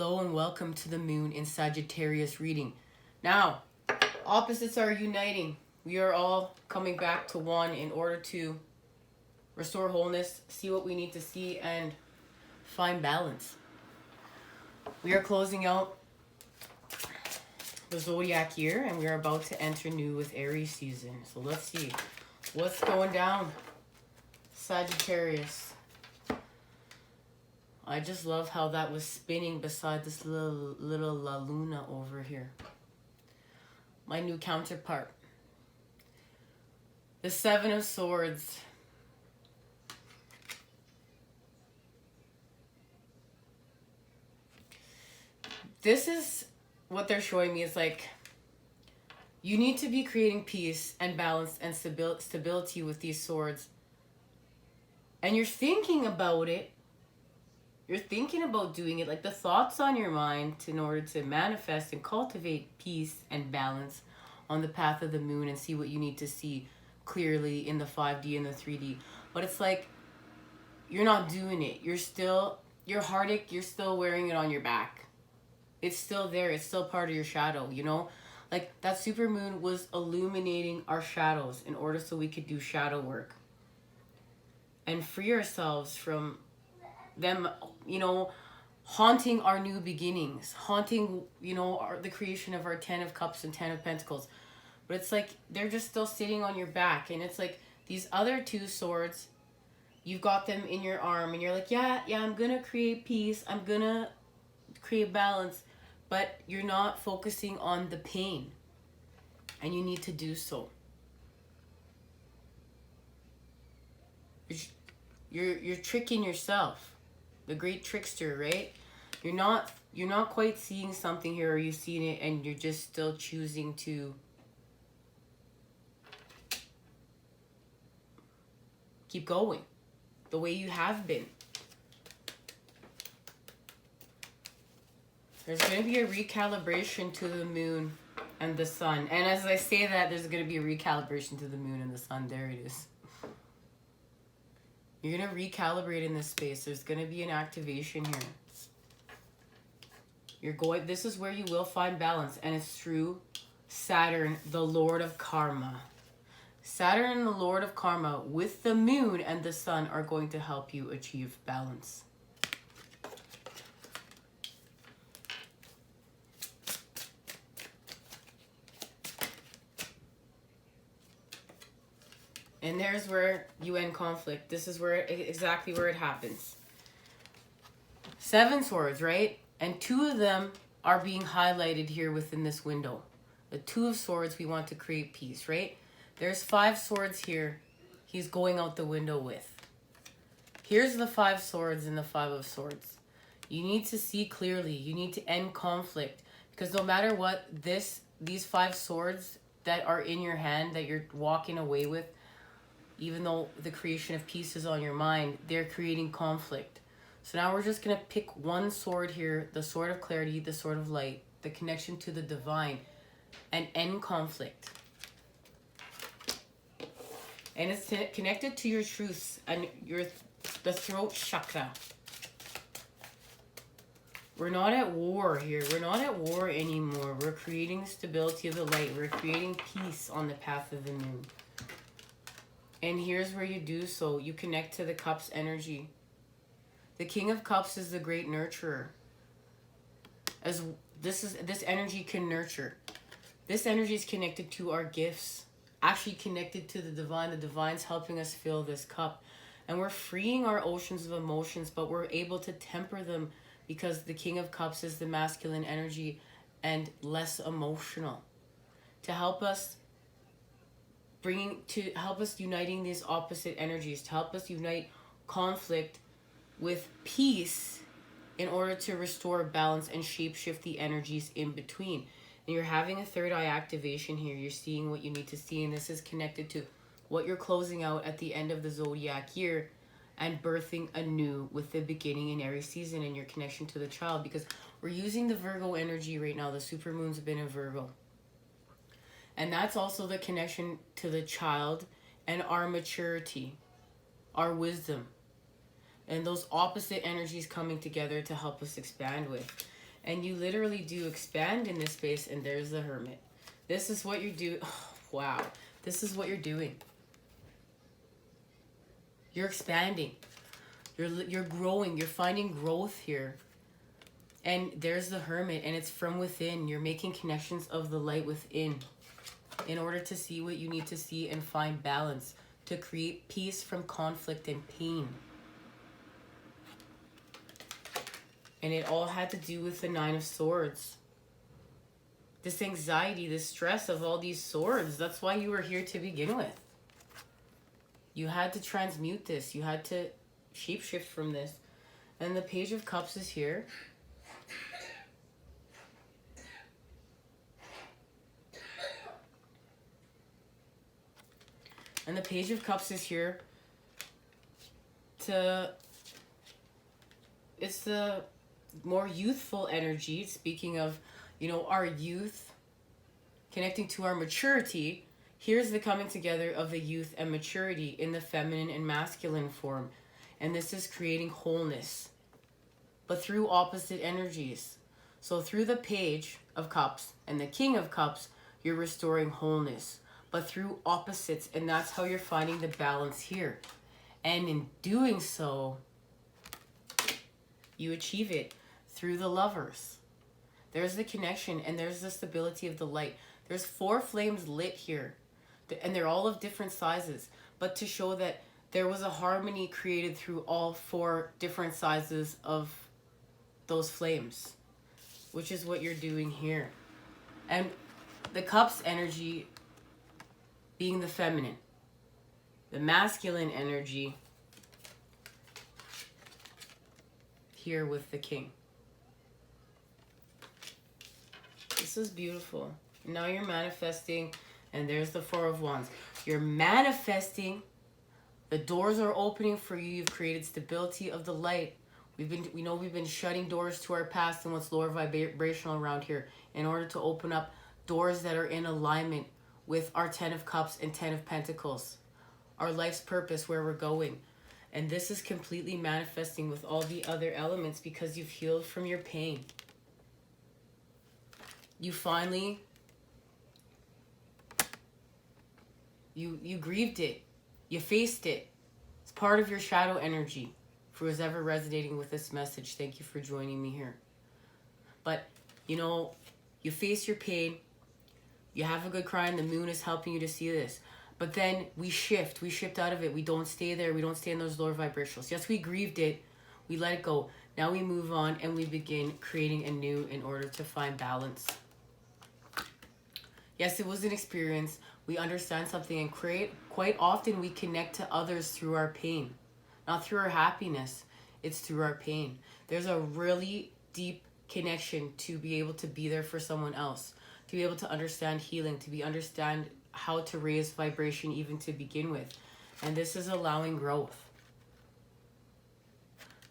Hello and welcome to the Moon in Sagittarius reading. Now, opposites are uniting. We are all coming back to one in order to restore wholeness, see what we need to see, and find balance. We are closing out the zodiac year and we are about to enter new with Aries season. So let's see what's going down, Sagittarius. I just love how that was spinning beside this little La Luna over here. My new counterpart. The Seven of Swords. This is what they're showing me. Is like you need to be creating peace and balance and stability with these swords. And you're thinking about it. You're thinking about doing it, like the thoughts on your mind in order to manifest and cultivate peace and balance on the path of the moon and see what you need to see clearly in the 5D and the 3D. But it's like you're not doing it. Your heartache, you're still wearing it on your back. It's still there. It's still part of your shadow, you know? Like that super moon was illuminating our shadows in order so we could do shadow work and free ourselves from them, you know, haunting our new beginnings, haunting, you know, the creation of our 10 of Cups and 10 of Pentacles. But it's like they're just still sitting on your back, and it's like these other two swords, you've got them in your arm and you're like, yeah, I'm gonna create peace, I'm gonna create balance, but you're not focusing on the pain, and you need to do so. You're tricking yourself. The great trickster, right? You're not quite seeing something here, or you've seen it and you're just still choosing to keep going the way you have been. There's going to be a recalibration to the moon and the sun. And as I say that, there's going to be a recalibration to the moon and the sun. There it is. You're going to recalibrate in this space. There's going to be an activation here. This is where you will find balance, and it's through Saturn, the Lord of Karma. Saturn and the Lord of Karma with the moon and the sun are going to help you achieve balance. And there's where you end conflict. This is exactly where it happens. 7 swords, right? And 2 of them are being highlighted here within this window. The 2 of swords, we want to create peace, right? There's 5 swords here he's going out the window with. Here's the 5 swords and the 5 of swords. You need to see clearly. You need to end conflict. Because no matter what, these 5 swords that are in your hand that you're walking away with, even though the creation of peace is on your mind, they're creating conflict. So now we're just going to pick one sword here, the sword of clarity, the sword of light, the connection to the divine, and end conflict. And it's connected to your truths and the throat chakra. We're not at war here. We're not at war anymore. We're creating stability of the light. We're creating peace on the path of the moon. And here's where you do so. You connect to the Cups energy. The King of Cups is the great nurturer. As this energy can nurture. This energy is connected to our gifts. Actually connected to the divine. The divine's helping us fill this cup. And we're freeing our oceans of emotions, but we're able to temper them because the King of Cups is the masculine energy and less emotional. To help us uniting these opposite energies, to help us unite conflict with peace in order to restore balance and shapeshift the energies in between. And you're having a third eye activation here. You're seeing what you need to see, and this is connected to what you're closing out at the end of the zodiac year and birthing anew with the beginning in Aries season and your connection to the child, because we're using the Virgo energy right now. The supermoon's been in Virgo. And that's also the connection to the child and our maturity, our wisdom. And those opposite energies coming together to help us expand with. And you literally do expand in this space, and there's the Hermit. This is what you do. Oh, wow. This is what you're doing. You're expanding. You're growing. You're finding growth here. And there's the Hermit, and it's from within. You're making connections of the light within in order to see what you need to see and find balance, to create peace from conflict and pain. And it all had to do with the Nine of Swords. This anxiety, this stress of all these swords, that's why you were here to begin with. You had to transmute this. You had to shapeshift from this. And the Page of Cups is here. And the Page of Cups is here to... It's the more youthful energy, speaking of, you know, our youth, connecting to our maturity. Here's the coming together of the youth and maturity in the feminine and masculine form. And this is creating wholeness, but through opposite energies. So through the Page of Cups and the King of Cups, you're restoring wholeness, but through opposites. And that's how you're finding the balance here. And in doing so, you achieve it through the Lovers. There's the connection, and there's the stability of the light. There's 4 flames lit here, and they're all of different sizes, but to show that there was a harmony created through all 4 different sizes of those flames, which is what you're doing here. And the Cups energy being the feminine, the masculine energy here with the King. This is beautiful. Now you're manifesting, and there's the 4 of Wands. You're manifesting. The doors are opening for you. You've created stability of the light. We know we've been shutting doors to our past and what's lower vibrational around here in order to open up doors that are in alignment with our 10 of Cups and 10 of Pentacles, our life's purpose, where we're going. And this is completely manifesting with all the other elements because you've healed from your pain. You finally, you grieved it. You faced it. It's part of your shadow energy. For who's ever resonating with this message, thank you for joining me here. But, you know, you face your pain. You have a good cry, and the moon is helping you to see this. But then we shift out of it. We don't stay there. We don't stay in those lower vibrationals. Yes, we grieved it. We let it go. Now we move on and we begin creating anew in order to find balance. Yes, it was an experience. We understand something, and quite often we connect to others through our pain. Not through our happiness. It's through our pain. There's a really deep connection to be able to be there for someone else. To be able to understand healing. To understand how to raise vibration even to begin with. And this is allowing growth.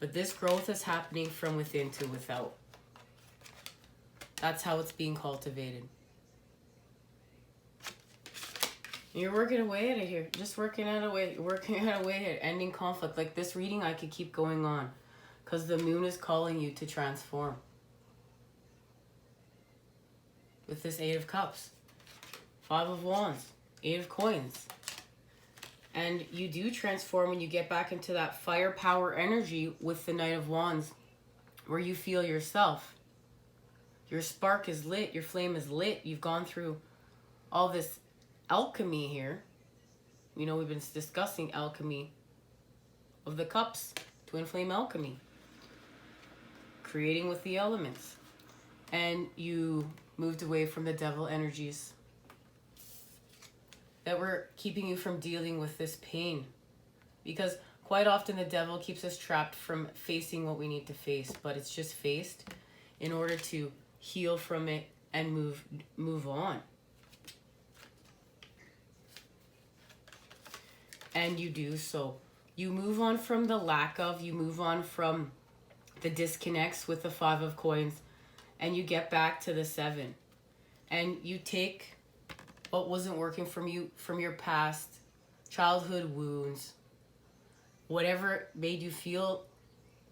But this growth is happening from within to without. That's how it's being cultivated. You're working away at it here. Just working at a way at ending conflict. Like this reading, I could keep going on. Because the moon is calling you to transform. With this 8 of Cups. 5 of Wands. 8 of Coins. And you do transform when you get back into that firepower energy with the Knight of Wands. Where you feel yourself. Your spark is lit. Your flame is lit. You've gone through all this alchemy here. You know, we've been discussing alchemy of the cups. Twin flame alchemy. Creating with the elements. And you moved away from the devil energies that were keeping you from dealing with this pain. Because quite often the devil keeps us trapped from facing what we need to face. But it's just faced in order to heal from it and move on. And you do so. You move on from the lack of, you move on from the disconnects with the 5 of Coins, and you get back to the 7. And you take what wasn't working from your past, childhood wounds, whatever made you feel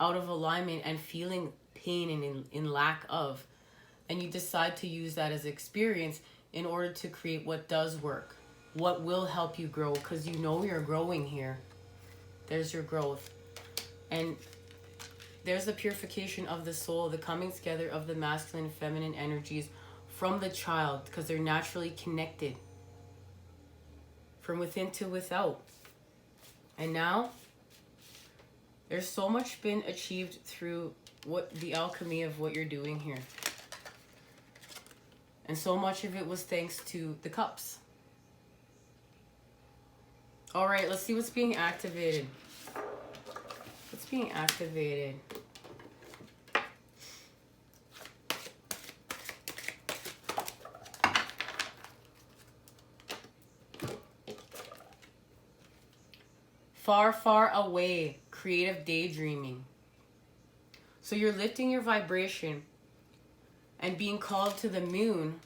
out of alignment and feeling pain and in lack of. And you decide to use that as experience in order to create what does work, what will help you grow, because you know you're growing here. There's your growth. And there's the purification of the soul, the coming together of the masculine and feminine energies from the child, because they're naturally connected from within to without. And now there's so much been achieved through what the alchemy of what you're doing here. And so much of it was thanks to the cups. All right, let's see what's being activated. What's being activated? Far, far away, creative daydreaming. So you're lifting your vibration and being called to the moon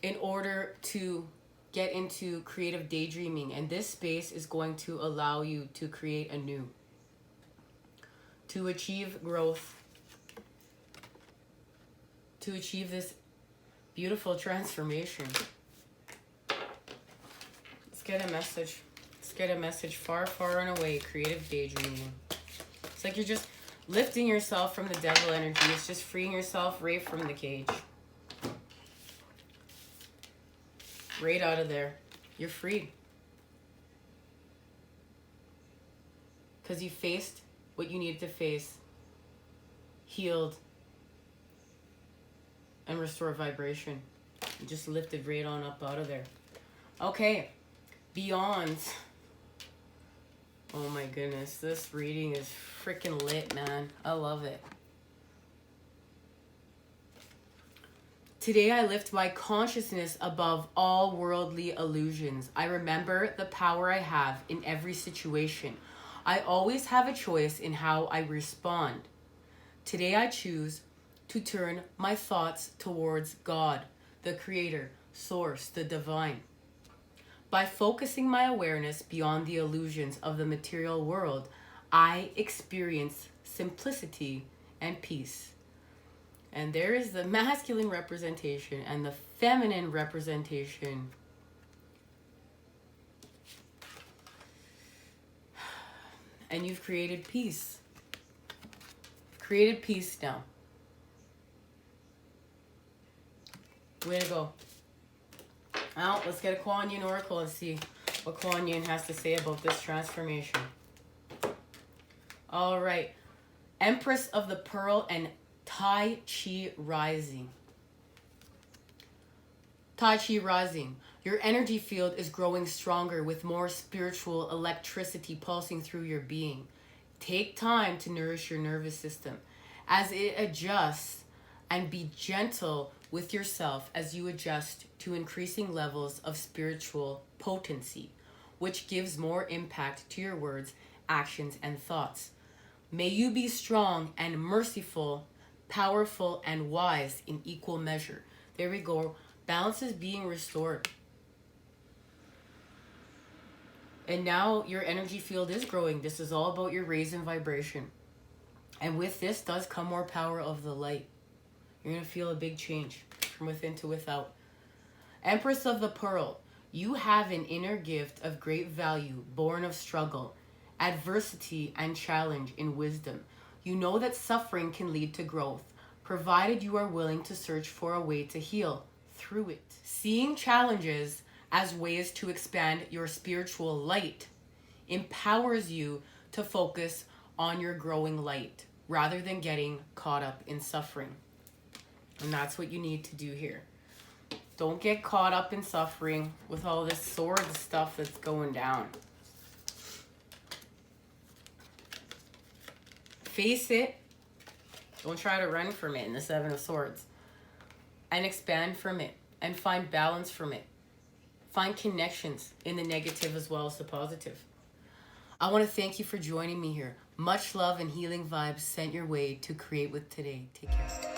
in order to get into creative daydreaming. And this space is going to allow you to create anew, to achieve growth, to achieve this beautiful transformation. Let's get a message. Let's get a message. Far, far and away, creative daydreaming. It's like you're just lifting yourself from the devil energy. It's just freeing yourself right from the cage. Right out of there. You're free. Because you faced what you needed to face. Healed. And restored vibration. You just lifted right on up out of there. Okay. Beyond. Oh my goodness. This reading is freaking lit, man. I love it. Today I lift my consciousness above all worldly illusions. I remember the power I have in every situation. I always have a choice in how I respond. Today I choose to turn my thoughts towards God, the Creator, Source, the Divine. By focusing my awareness beyond the illusions of the material world, I experience simplicity and peace. And there is the masculine representation and the feminine representation. And you've created peace. Created peace now. Way to go. Now, let's get a Kuan Yin Oracle and see what Kuan Yin has to say about this transformation. All right. Empress of the Pearl and Tai Chi Rising. Tai Chi Rising. Your energy field is growing stronger with more spiritual electricity pulsing through your being. Take time to nourish your nervous system as it adjusts, and be gentle with yourself as you adjust to increasing levels of spiritual potency, which gives more impact to your words, actions, and thoughts. May you be strong and merciful, powerful and wise in equal measure. There we go. Balance is being restored. And now your energy field is growing. This is all about your raise in vibration. And with this does come more power of the light. You're going to feel a big change from within to without. Empress of the Pearl. You have an inner gift of great value, born of struggle, adversity, and challenge in wisdom. You know that suffering can lead to growth, provided you are willing to search for a way to heal through it. Seeing challenges as ways to expand your spiritual light empowers you to focus on your growing light rather than getting caught up in suffering. And that's what you need to do here. Don't get caught up in suffering with all this sword stuff that's going down. Face it. Don't try to run from it in the Seven of Swords. And expand from it. And find balance from it. Find connections in the negative as well as the positive. I want to thank you for joining me here. Much love and healing vibes sent your way to create with today. Take care.